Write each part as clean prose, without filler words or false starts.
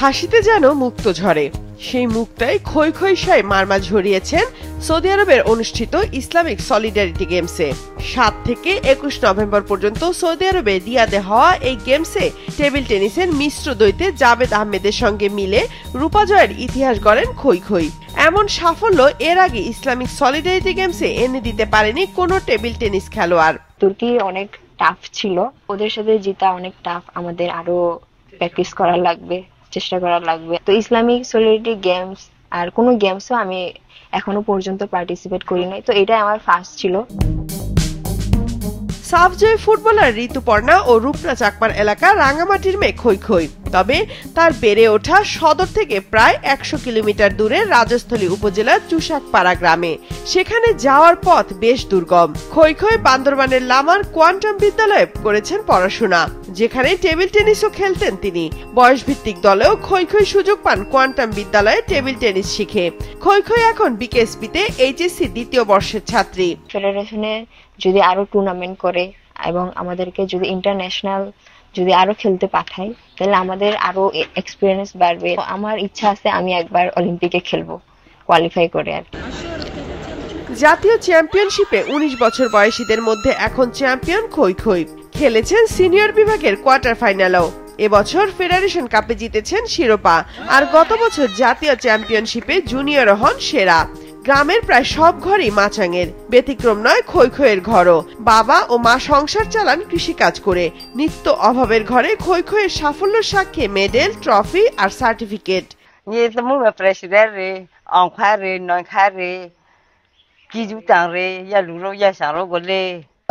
হাসিতে যেন মুক্ত ঝরে, সেই মুক্তাই খই খই সায় মারমা ঝরিয়েছেন সৌদি আরবের অনুষ্ঠিত ইসলামিক সলিডারিটি গেমসে। 7 থেকে 21 নভেম্বর পর্যন্ত সৌদি আরবে রিয়াদে হওয়া এই গেমসে টেবিল টেনিসের মিশ্র দ্বৈতে জাবেদ আহমেদের সঙ্গে মিলে রূপা জয়ের ইতিহাস গড়েন খই খই। এমন সাফল্য এর আগে ইসলামিক সলিডারিটি গেমসে এনে দিতে পারেনি কোনো টেবিল টেনিস খেলোয়াড়। তুর্কি অনেক টাফ ছিল, ওদের সাথে জিতা অনেক টাফ, আমাদের আরো প্র্যাকটিস করা লাগবে, চেষ্টা করা লাগবে। তো ইসলামিক সলিডারিটি গেমস আর কোনো গেমসও আমি এখনো পর্যন্ত পার্টিসিপেট করি নাই, তো এটা আমার ফার্স্ট ছিল। সাফজয়ী ফুটবলার ঋতুপর্ণা ও রূপনা চাকমার এলাকা রাঙামাটির মেয়ে খই খই, তবে তার বেড়ে ওঠা সদর থেকে প্রায় 100 কিলোমিটার দূরে রাজস্থলী উপজেলার চুষাকপাড়া গ্রামে। সেখানে যাওয়ার পথ বেশ দুর্গম। খই খই বান্দরবানের লামার কোয়ান্টাম বিদ্যালয়ে করেছেন পড়াশোনা, যেখানে টেবিল টেনিসও খেলতেন তিনি। বয়সভিত্তিক দলেও খই খই সুযোগ পান কোয়ান্টাম বিদ্যালয়ে টেবিল টেনিস শিখে। খই খই এখন বিকেএসপিতে এইচএসসি 2য় বর্ষের ছাত্রী। ফেডারেশনে যদি আরো টুর্নামেন্ট করে এবং আমাদেরকে যদি ইন্টারন্যাশনাল যদি আরো খেলতে পাঠায়, তাহলে আমাদের আরো এক্সপিরিয়েন্স বাড়বে। আমার ইচ্ছা আছে আমি একবার অলিম্পিকে খেলবো, কোয়ালিফাই করে আর কি। জাতীয় চ্যাম্পিয়নশিপে 19 বছর বয়সীদের মধ্যে এখন চ্যাম্পিয়ন খই খই। খেলেছেন সিনিয়র বিভাগের কোয়ার্টার ফাইনালও। এবছর ফেডারেশন কাপে জিতেছেন শিরোপা, আর গত বছর জাতীয় চ্যাম্পিয়নশিপে জুনিয়র হন সেরা। গ্রামের প্রায় সব ঘরই মাচাঙের, ব্যতিক্রম নয় খই খইয়ের ঘরও। বাবা ও মা সংসার চালান কৃষিকাজ করে। নিত্য অভাবের ঘরে খই খইয়ের সাফল্যের সাক্ষী মেডেল, ট্রফি আর সার্টিফিকেট।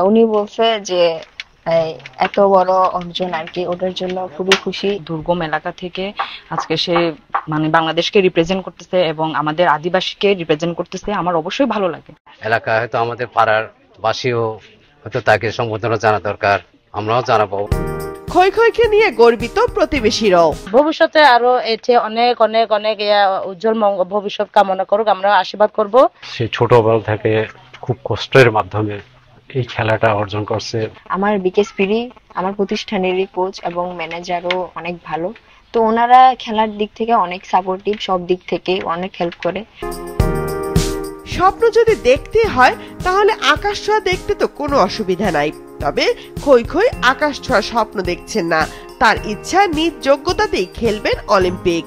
উনি বলছে যে এত বড় অর্জন আর কি, ওটার জন্য খুবই খুশি। দুর্গম এলাকা থেকে আজকে সে বাংলাদেশকে রিপ্রেজেন্ট করতেছে এবং আমাদের আদিবাসীকে রিপ্রেজেন্ট করতেছে, আমার অবশ্যই ভালো লাগে। এলাকা হয়তো আমাদের পাড়ার বাসীও হয়তো তাকে সম্বোধনা জানা দরকার, আমরাও জানাবো। খই খইকে নিয়ে গর্বিত প্রতিবেশীরাও। ভবিষ্যতে আরো এতে অনেক অনেক অনেক উজ্জ্বল ভবিষ্যৎ কামনা করুক, আমরা আশীর্বাদ করব। সে ছোটবেলা থেকে খুব কষ্টের মাধ্যমে এই খেলাটা অর্জন করছে। আমার বিকেএসপিরই আমার প্রতিষ্ঠানেরই কোচ এবং ম্যানেজারও অনেক ভালো, তো ওনারা খেলার দিক থেকে অনেক সাপোর্টিভ, সব দিক থেকে অনেক হেল্প করে। স্বপ্ন যদি দেখতে হয় তাহলে আকাশ ছোঁয়া দেখতে তো কোনো অসুবিধা নাই, তবে খই খই আকাশ ছোঁয়া স্বপ্ন দেখছেন না। তার ইচ্ছা নিজ যোগ্যতাতেই খেলবেন অলিম্পিক।